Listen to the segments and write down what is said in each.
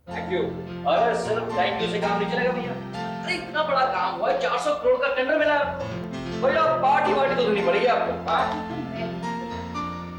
Thank you. अरे सिर्फ thank you से काम नहीं चलेगा भैया। अरे इतना बड़ा काम हुआ है, 400 करोड़ का टेंडर मिला है आपको। भैया पार्टी वार्टी तो देनी पड़ेगी आपको।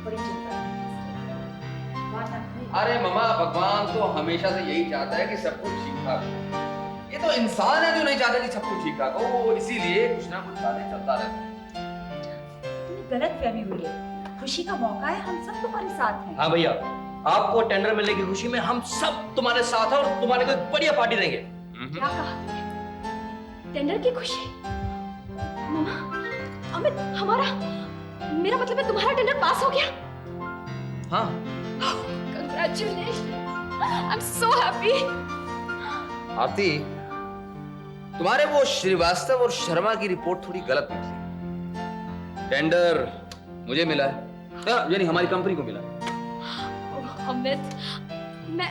बड़ी चिंता है। बात आपकी अरे मामा, भगवान तो हमेशा से यही चाहता है कि सब कुछ ठीक ठाक हो। ये तो इंसान है जो नहीं चाहता कि सब कुछ ठीक ठाक हो, इसीलिए कुछ ना कुछ बातें चलता रहता है। तुम्हें गलत फहमी हुई है। खुशी का मौका है, हम सब तुम्हारे साथ हैं। हाँ भैया, आपको टेंडर मिलने की खुशी में हम सब तुम्हारे साथ हैं और तुम्हारे को एक बढ़िया पार्टी देंगे। क्या कहा? टेंडर की खुशी? मामा, अमित, हमारा, मेरा मतलब है तुम्हारा टेंडर पास हो गया। हाँ। Congratulations! I'm so happy. आरती, तुम्हारे वो श्रीवास्तव और शर्मा की रिपोर्ट थोड़ी गलत निकली। टेंडर मुझे मिला है, यानी हमारी कंपनी को मिला है। अमित, मैं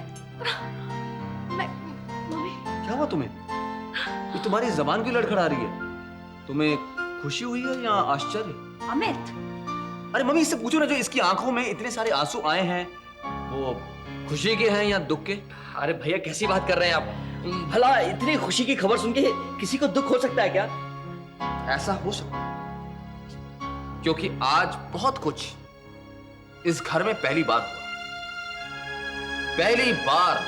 मम्मी, क्या हुआ तुम्हें? ये तुम्हारी जबान क्यों लड़खड़ा रही है? तुम्हें खुशी हुई है या आश्चर्य? अमित, अरे मम्मी, इससे पूछो ना, जो इसकी आंखों में इतने सारे आंसू आए हैं, वो खुशी के हैं या दुख के? अरे भैया कैसी बात कर रहे हैं आप? भला इतनी खुशी की खबर सुन के किसी को दुख हो सकता है क्या? ऐसा हो सकता है क्योंकि आज बहुत कुछ इस घर में पहली बार हुआ। पहली बार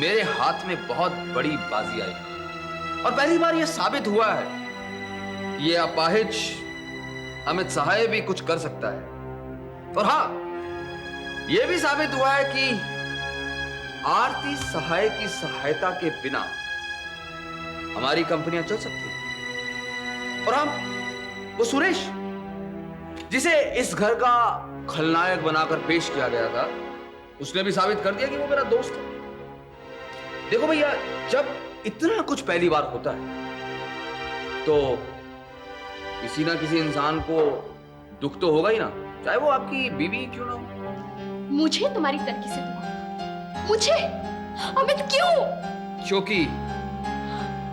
मेरे हाथ में बहुत बड़ी बाजी आई और पहली बार यह साबित हुआ है ये अपाहिज अमित सहाय भी कुछ कर सकता है। और हां, यह भी साबित हुआ है कि आरती सहाय की सहायता के बिना हमारी कंपनियां चल सकती हैं। और हम वो सुरेश, जिसे इस घर का खलनायक बनाकर पेश किया गया था, उसने भी साबित कर दिया कि वो मेरा दोस्त है। देखो भैया, जब इतना कुछ पहली बार होता है तो किसी ना किसी इंसान को दुख तो होगा ही ना, चाहे वो आपकी बीवी क्यों ना हो। मुझे तुम्हारी तरक्की से दुख। मुझे? अमित, क्यों? क्योंकि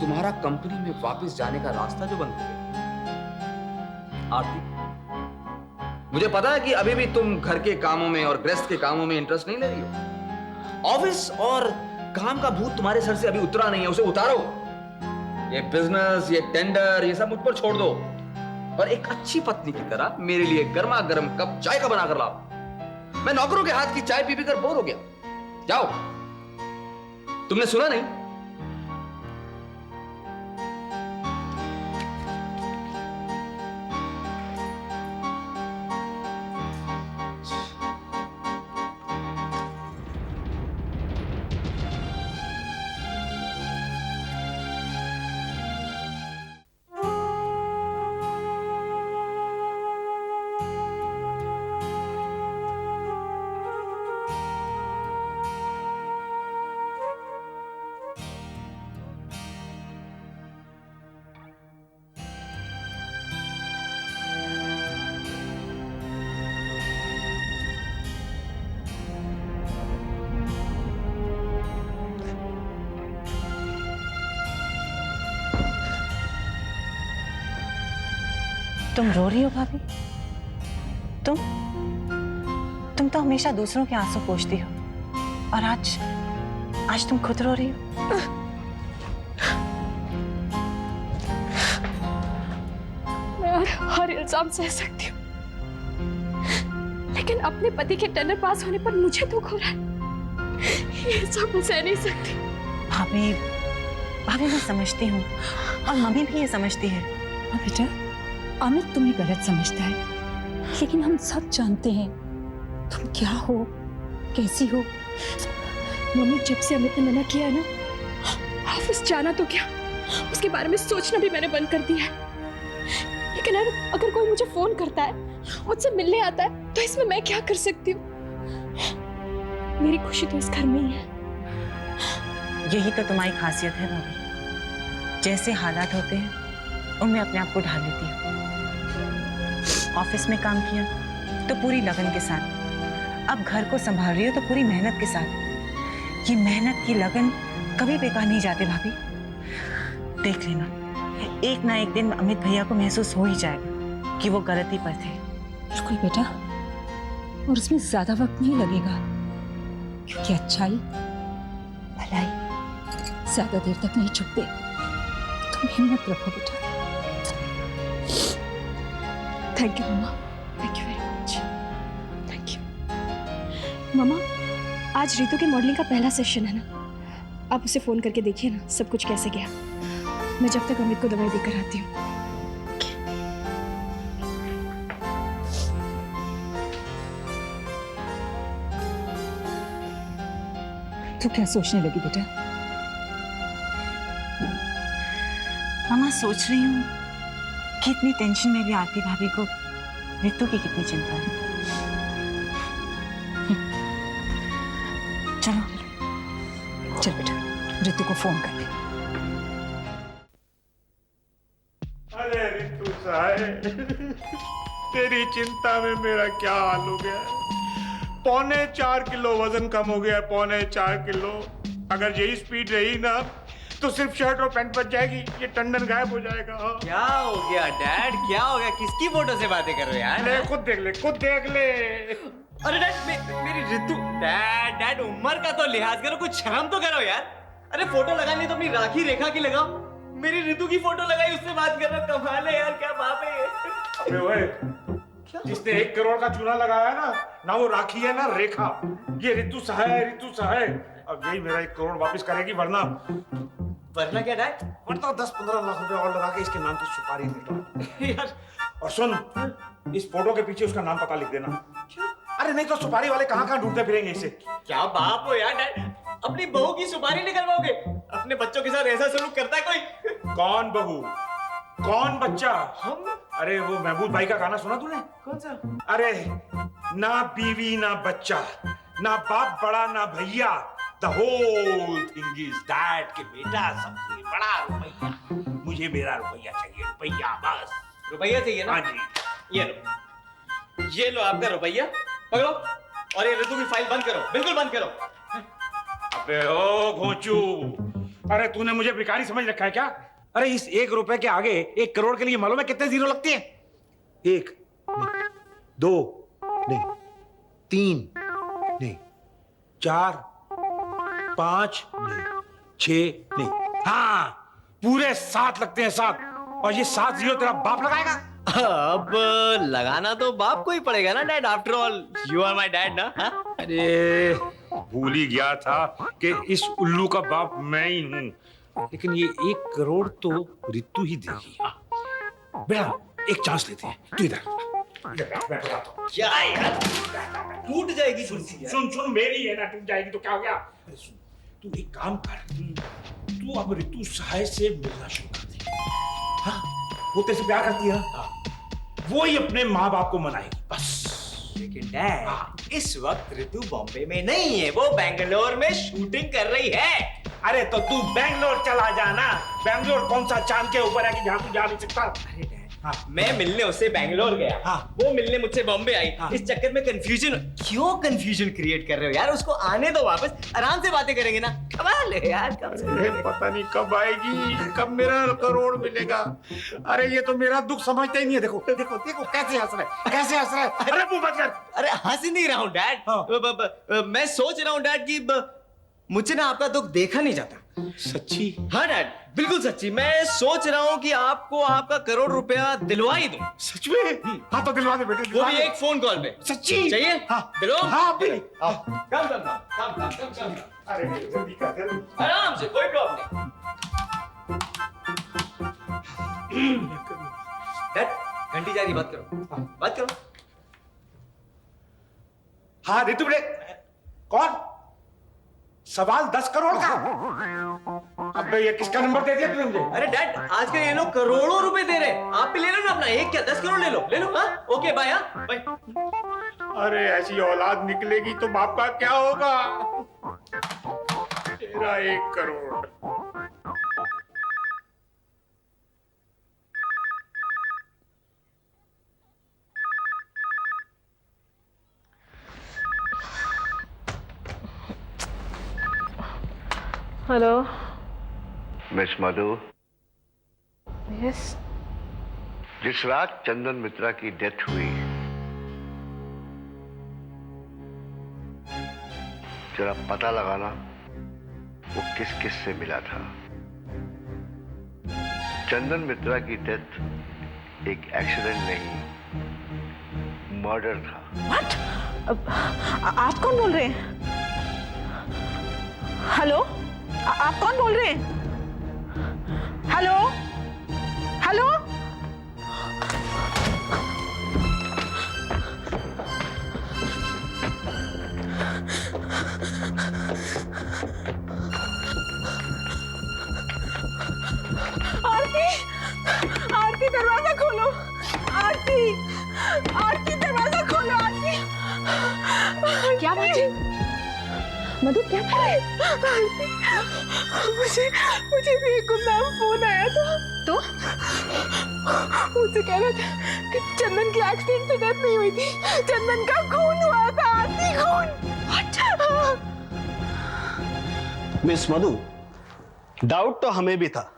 तुम्हारा कंपनी में वापस जाने का रास्ता जो बंद हो गया। आरती, मुझे पता है कि अभी भी तुम घर के कामों में और गृहस्थ के कामों में इंटरेस्ट नहीं ले रही हो। ऑफिस और काम का भूत तुम्हारे सर से अभी उतरा नहीं है, उसे उतारो। ये बिजनेस, ये टेंडर, ये सब मुझ पर छोड़ दो और एक अच्छी पत्नी की तरह मेरे लिए गर्मा गर्म कप चाय का बनाकर लाओ। मैं नौकरों के हाथ की चाय पी कर बोर हो गया। जाओ। तुमने सुना नहीं? तुम रो रही हो भाभी? तुम तो हमेशा दूसरों के आंसू पोंछती हो और आज तुम खुद रो रही हो। मैं हर इल्जाम सह सकती हूँ, लेकिन अपने पति के टेंडर पास होने पर मुझे दुख हो रहा है। ये सब मैं सह नहीं सकती। भाभी मैं समझती हूँ और मम्मी भी ये समझती है। बेटा, अमित तुम्हें गलत समझता है, लेकिन हम सब जानते हैं तुम क्या हो, कैसी हो। मम्मी, जब से अमित ने मना किया है ना ऑफिस जाना, तो क्या उसके बारे में सोचना भी मैंने बंद कर दिया है। लेकिन अगर कोई मुझे फोन करता है, मुझसे मिलने आता है, तो इसमें मैं क्या कर सकती हूँ? मेरी खुशी तो इस घर में ही है। यही तो तुम्हारी खासियत है भाभी, जैसे हालात होते हैं उनमें अपने आप को ढाल लेती हो। ऑफिस में काम किया तो पूरी लगन के साथ, अब घर को संभाल रही हो तो पूरी मेहनत के साथ। ये मेहनत की लगन कभी बेकार नहीं जाते भाभी। देख लेना, एक ना एक दिन अमित भैया को महसूस हो ही जाएगा कि वो गलती पर थे। बिल्कुल बेटा, और उसमें ज्यादा वक्त नहीं लगेगा, क्योंकि अच्छाई लाई, ज्यादा देर तक नहीं छुपते। तुम हिम्मत रखो बेटा। थैंक यू मम्मा, thank you very much, thank you. मम्मा, आज रितु के मॉडलिंग का पहला सेशन है ना, आप उसे फोन करके देखिए ना सब कुछ कैसे गया। मैं जब तक अमित को दवाई देकर आती हूँ। तो क्या सोचने लगी बेटा? मामा, सोच रही हूँ कि इतनी टेंशन में भी आरती भाभी को रितु की कितनी चिंता है। चलो चल बेटा, रितु को फोन कर ले। अरे रितु साहब, तेरी चिंता में मेरा क्या हाल हो गया है। 3.25 किलो वजन कम हो गया है, 3.25 किलो। अगर यही स्पीड रही ना तो सिर्फ शर्ट और पैंट बच जाएगी, ये टंडन गायब हो जाएगा। हाँ। क्या हो गया डैड, क्या हो गया? किसकी फोटो से बातें कर रहे हो यार? ले खुद देख ले, खुद देख ले। अरे डैड, मेरी रितु। डैड उम्र का तो लिहाज करो, कुछ शर्म तो करो यार। अरे फोटो लगानी तो अपनी राखी रेखा की लगाओ। मेरी रितु की फोटो लगाई, उससे बात कर रहा हूं। कमाल है यार, क्या बात है ये। अबे ओए, जिसने 1 करोड़ का चूना लगाया ना वो राखी है ना रेखा। ये रितु सहाय, रितु सहाय। अब यही मेरा 1 करोड़ वापस करेगी, वरना क्या डैड? 10-15 लाख रुपए और लगा के इसके नाम की सुपारी निकलवा यार और सुन, इस फोटो के पीछे उसका नाम पता लिख देना। अरे नहीं तो सुपारी वाले कहाँ ढूंढते फिरेंगे इसे। क्या बाप हो यार डैड, अपनी बहू की सुपारी निकलवाओगे? अपने बच्चों के साथ ऐसा सलूक करता है कोई? कौन बहू, कौन बच्चा? हम? अरे वो महबूब भाई का गाना सुना तूने? कौन सा? अरे ना बीवी ना बच्चा, ना बाप बड़ा ना भैया, the whole thing is that के बेटा सबसे बड़ा रुपया। मुझे मेरा रुपया चाहिए, रुपया बस। रुपया चाहिए ना? हाँ जी। ये लो आपका रुपया, पकड़ो। और ये रितु की फाइल बंद करो, बिल्कुल बंद करो। अबे ओ घोंचू, अरे तूने मुझे भिखारी समझ रखा है क्या? अरे इस 1 रुपए के आगे 1 करोड़ के लिए मालूम है कितने जीरो लगते हैं? 1 नहीं, 2 नहीं, 3 नहीं, 4 5 नहीं, 6 नहीं, हाँ पूरे 7 लगते हैं, 7। और ये 7 जीरो तेरा बाप लगाएगा? अब लगाना तो बाप को ही पड़ेगा ना dad, after all you are my dad ना। हाँ? अरे भूल ही गया था कि इस उल्लू का बाप मैं ही हूं। लेकिन ये 1 करोड़ तो रितु ही देगी। बेटा एक चांस लेते हैं, तू इधर क्या यार, टूट जाएगी कुर्सी। सुन मेरी है ना, टूट जाएगी तो क्या हो गया? सुन, तू एक काम कर, तू अब रितु सहाय से मिलना शुरू कर दे। हाँ, वो तेरे से प्यार करती है ना, वो ही अपने माँ बाप को मनाएगी बस। लेकिन डैड इस वक्त रितु बॉम्बे में नहीं है, वो बेंगलोर में शूटिंग कर रही है। अरे तो तू बैंगलोर चला जाना। बैंगलोर कौन सा चांद के ऊपर है कि जहाँ तू जा नहीं सकता? अरे डैड, हाँ। मैं मिलने उससे बैंगलोर गया, हाँ। वो मिलने मुझसे बॉम्बे आई। हाँ। इस चक्कर में कंफ्यूजन। क्यों कंफ्यूजन क्रिएट कर रहे हो यार? उसको आने दो वापस, आराम से बातें करेंगे ना। कमाल है यार, कब से अरे पता नहीं कब आएगी, कब मेरा करोड़ मिलेगा। अरे ये तो मेरा दुख समझता ही नहीं है। देखो देखो देखो कैसे हंस रहा है, कैसे हंस रहा है। अरे मुंह बंद कर। अरे हंस नहीं रहा हूँ डैड। हाँ। मैं सोच रहा हूँ डैड कि मुझसे ना आपका दुख देखा नहीं जाता। सच्ची? हाँ डैड, बिल्कुल सच्ची। मैं सोच रहा हूँ कि आपको आपका करोड़ रुपया दिलवा ही दूं। सच में? हाँ तो दिलवा दे बेटे, वो दिलवा भी दे। एक फोन कॉल पे। सच्ची? चाहिए? हाँ। दिलो? हाँ अभी। कम। अरे जल्दी कर जल्दी। आराम से, कोई प्रॉब्लम नहीं। डैड, घंटी जा रही, बात करो, बात करो। हाँ रितु बेटे। कौन? सवाल 10 करोड़ का? अबे ये किसका नंबर दे दिया तूने मुझे? अरे डैड, आजकल ये लोग करोड़ों रुपए दे रहे हैं। आप भी ले लो ना अपना, एक क्या 10 करोड़ ले लो। हाँ ओके बाय। हाँ बाय। अरे ऐसी औलाद निकलेगी तो बाप का क्या होगा? तेरा 1 करोड़। हेलो। मिस मधु, यस। जिस रात चंदन मित्रा की डेथ हुई, जरा पता लगाना वो किस किस से मिला था। चंदन मित्रा की डेथ एक एक्सीडेंट नहीं, मर्डर था। व्हाट? आप कौन बोल रहे हैं? हेलो, आप कौन बोल रहे हैं? Hello, hello. आरती, आरती दरवाजा खोलो। आरती, आरती दरवाजा खोलो। आरती, क्या बात है मधु, क्या बात है? आरती, मुझे भी एक गुमनाम फोन आया था। तो मुझसे कह रहा था कि चंदन की एक्सीडेंट से डेथ नहीं हुई थी, चंदन का खून हुआ था। आरती, खून। मिस मधु, डाउट तो हमें भी था,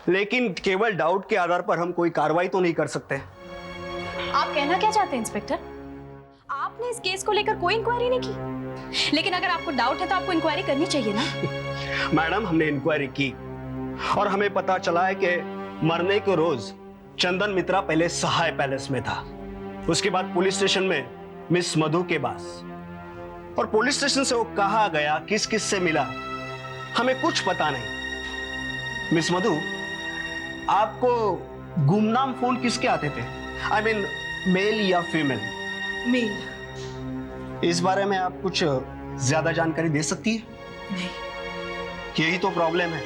लेकिन केवल डाउट के आधार पर हम कोई कार्रवाई तो नहीं कर सकते। आप कहना क्या चाहते हैं इंस्पेक्टर? आपने इस केस को लेकर कोई इंक्वायरी नहीं की, लेकिन अगर आपको डाउट है तो आपको इंक्वायरी करनी चाहिए ना। मैडम, हमने इंक्वायरी की और हमें पता चला है कि मरने के रोज चंदन मित्रा पहले सहाय पैलेस में था, उसके बाद पुलिस स्टेशन में मिस मधु के पास, और पुलिस स्टेशन से वो कहा गया किस किस से मिला हमें कुछ पता नहीं। मिस मधु, आपको गुमनाम फोन किसके आते थे? आई मीन मेल या फीमेल? मेल। इस बारे में आप कुछ ज्यादा जानकारी दे सकती है? नहीं। यही तो प्रॉब्लम है।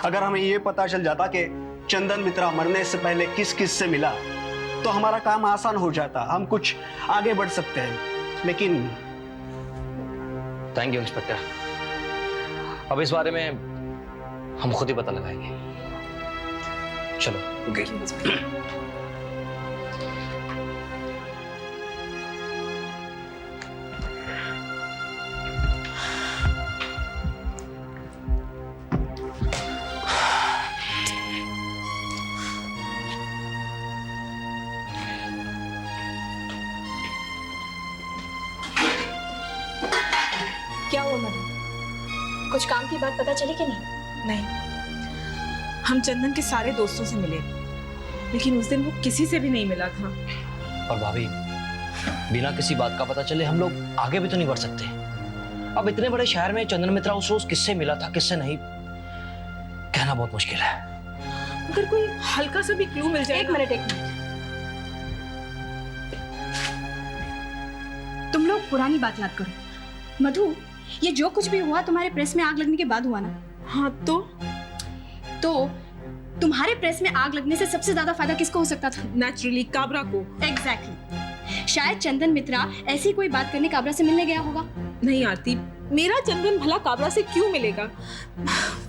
अगर हमें ये पता चल जाता कि चंदन मित्रा मरने से पहले किस किस से मिला तो हमारा काम आसान हो जाता, हम कुछ आगे बढ़ सकते हैं, लेकिन थैंक यू इंस्पेक्टर। अब इस बारे में हम खुद ही पता लगाएंगे। चलो। क्या हुआ मधु, कुछ काम की बात पता चली कि नहीं? नहीं, हम चंदन के सारे दोस्तों से मिले, लेकिन उस दिन वो किसी से भी नहीं मिला था। और भाभी, बिना किसी बात का पता चले हम लोग आगे भी तो नहीं बढ़ सकते। अब इतने बड़े शहर में चंदन मित्रा उस रोज किससे मिला था किससे नहीं, कहना बहुत मुश्किल है। अगर कोई हल्का सा भी क्लू मिल जाए। एक मिनट। तुम लोग पुरानी बात याद करो। मधु, ये जो कुछ भी हुआ तुम्हारे प्रेस में आग लगने के बाद हुआ ना? हाँ, तो तुम्हारे प्रेस में आग लगने से सबसे ज्यादा फायदा किसको हो सकता था? नेचुरली काबरा को। एग्जैक्टली। शायद चंदन मित्रा ऐसी कोई बात करने काबरा से मिलने गया होगा। नहीं आती, मेरा चंदन भला काबरा से क्यों मिलेगा?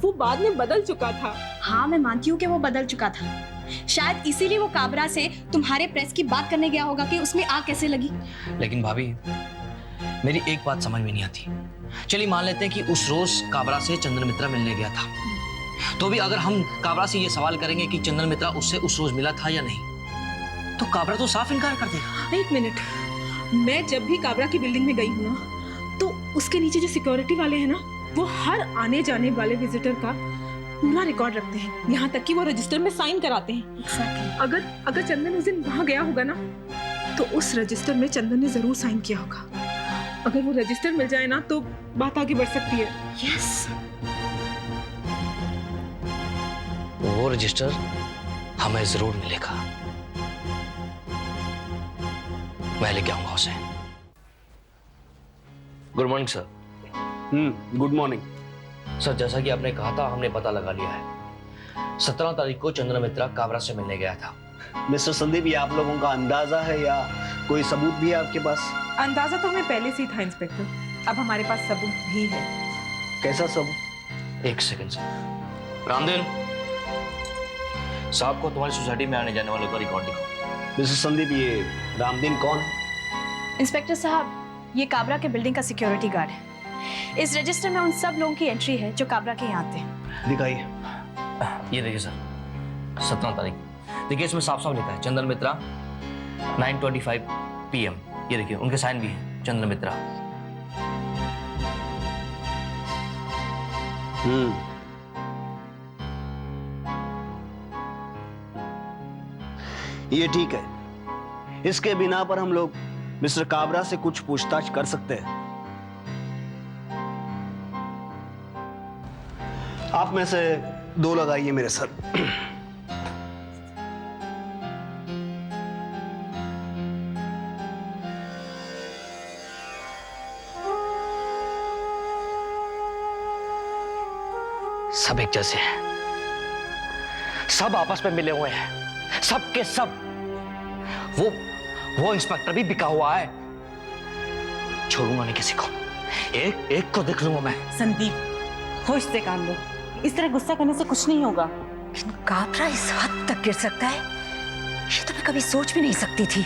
वो बाद में बदल चुका था। हाँ, मैं मानती हूँ कि वो बदल चुका था। शायद इसीलिए वो काबरा से तुम्हारे प्रेस की बात करने गया होगा कि उसमें आग कैसे लगी। लेकिन भाभी, मेरी एक बात समझ में नहीं आती। चलिए मान लेते हैं कि उस रोज काबरा से चंदन मित्रा मिलने गया था, तो भी अगर हम काबरा से ये सवाल करेंगे कि चंदन मित्रा उससे उस रोज मिला था या नहीं, तो काबरा तो साफ इनकार कर देगा। एक मिनट, मैं जब भी काबरा की बिल्डिंग में गई हूँ ना, तो उसके नीचे जो सिक्योरिटी वाले हैं ना, वो हर आने जाने वाले विजिटर का पूरा रिकॉर्ड रखते हैं, यहाँ तक कि वो रजिस्टर में साइन कराते हैं। अगर चंदन उस दिन वहां गया होगा ना, तो उस रजिस्टर में चंदन ने जरूर साइन किया होगा। अगर वो रजिस्टर मिल जाए ना, तो बात आगे बढ़ सकती है। यस। वो रजिस्टर हमें जरूर मिलेगा। मैं लेके आऊंगा उसे। Good morning sir. Good morning sir, जैसा कि आपने कहा था, हमने पता लगा लिया है। 17 तारीख को चंदन मित्रा काबरा से मिलने गया था। मिस्टर संदीप, ये आप लोगों का अंदाजा है या कोई सबूत भी है आपके पास? अंदाजा तो हमें पहले से ही था इंस्पेक्टर, अब हमारे पास सबूत भी है। कैसा सबूत? एक सेकंड सर। रामदेव साहब को तुम्हारी सोसाइटी में आने जाने वालों का रिकॉर्ड दिखाओ। मिस्टर संदीप, ये रामदीन कौन है? इंस्पेक्टर साहब, ये काबरा के बिल्डिंग का सिक्योरिटी गार्ड है। इस रजिस्टर में उन सब लोगों की एंट्री है जो काबरा के यहाँ आते हैं। दिखाइए। ये देखिए सर, 17 तारीख। देखिए इसमें साफ साफ लिखा है चंदन मित्रा 9:25 PM। ये देखिए उनके साइन भी हैं, चंदन मित्रा। ये ठीक है। इसके बिना पर हम लोग मिस्टर काबरा से कुछ पूछताछ कर सकते हैं। आप में से 2 लगाइए मेरे सर। सब एक जैसे हैं, सब आपस में मिले हुए हैं, सब के सब। वो इंस्पेक्टर भी बिका हुआ है। छोड़ूंगा नहीं किसी को, एक को देख लूंगा मैं। संदीप, होश से काम लो। इस तरह गुस्सा करने से कुछ नहीं होगा। लेकिन काबरा इस हद तक गिर सकता है, ये तो मैं कभी सोच भी नहीं सकती थी।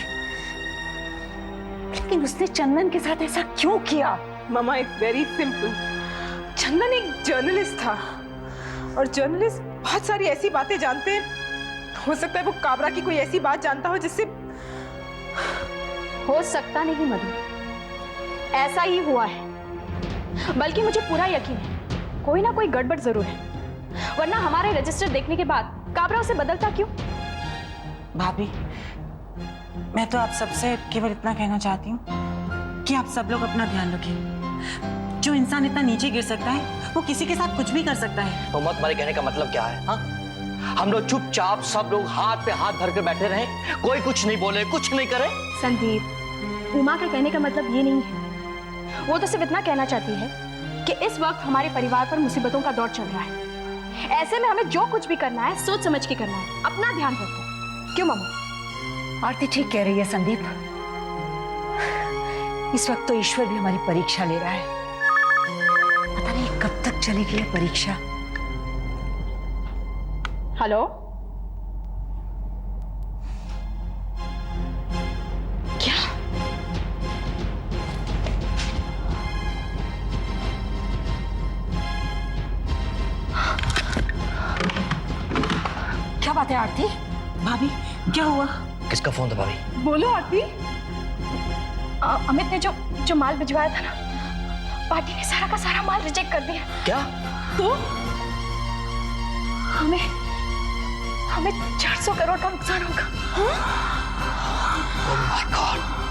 लेकिन उसने चंदन के साथ ऐसा क्यों किया? मामा, इट्स वेरी सिंपल। चंदन एक जर्नलिस्ट था और जर्नलिस्ट बहुत सारी ऐसी बातें जानते हैं। हो सकता है वो काबरा की कोई ऐसी बात जानता हो जिससे। हो सकता नहीं मधु, ऐसा ही हुआ है। बल्कि मुझे पूरा यकीन है कोई ना कोई गड़बड़ जरूर है, वरना हमारे रजिस्टर देखने के बाद काबरा उसे बदलता क्यों? भाभी, मैं तो आप सबसे केवल इतना कहना चाहती हूँ कि आप सब लोग अपना ध्यान रखिए। जो इंसान इतना नीचे गिर सकता है वो किसी के साथ कुछ भी कर सकता है। मोहम्मद, तुम्हारे कहने का मतलब क्या है? हाँ, हम लोग चुपचाप सब लोग हाथ पे हाथ धर कर बैठे रहे, कोई कुछ नहीं बोले, कुछ नहीं करे। संदीप, उमा का कहने का मतलब ये नहीं है। वो तो सिर्फ इतना कहना चाहती है कि इस वक्त हमारे परिवार पर मुसीबतों का दौर चल रहा है। ऐसे में हमें जो कुछ भी करना है सोच समझ के करना है। अपना ध्यान रखो। क्यों मामा? आरती ठीक कह रही है संदीप। इस वक्त तो ईश्वर भी हमारी परीक्षा ले रहा है। पता नहीं कब तक चलेगी ये परीक्षा। हेलो, क्या? क्या बात है आरती? भाभी, क्या हुआ? किसका फोन था भाभी? बोलो आरती। अमित ने जो माल भिजवाया था ना, पार्टी ने सारा का सारा माल रिजेक्ट कर दिया। क्या? तो हमें 400 करोड़ का नुकसान होगा। Oh my God!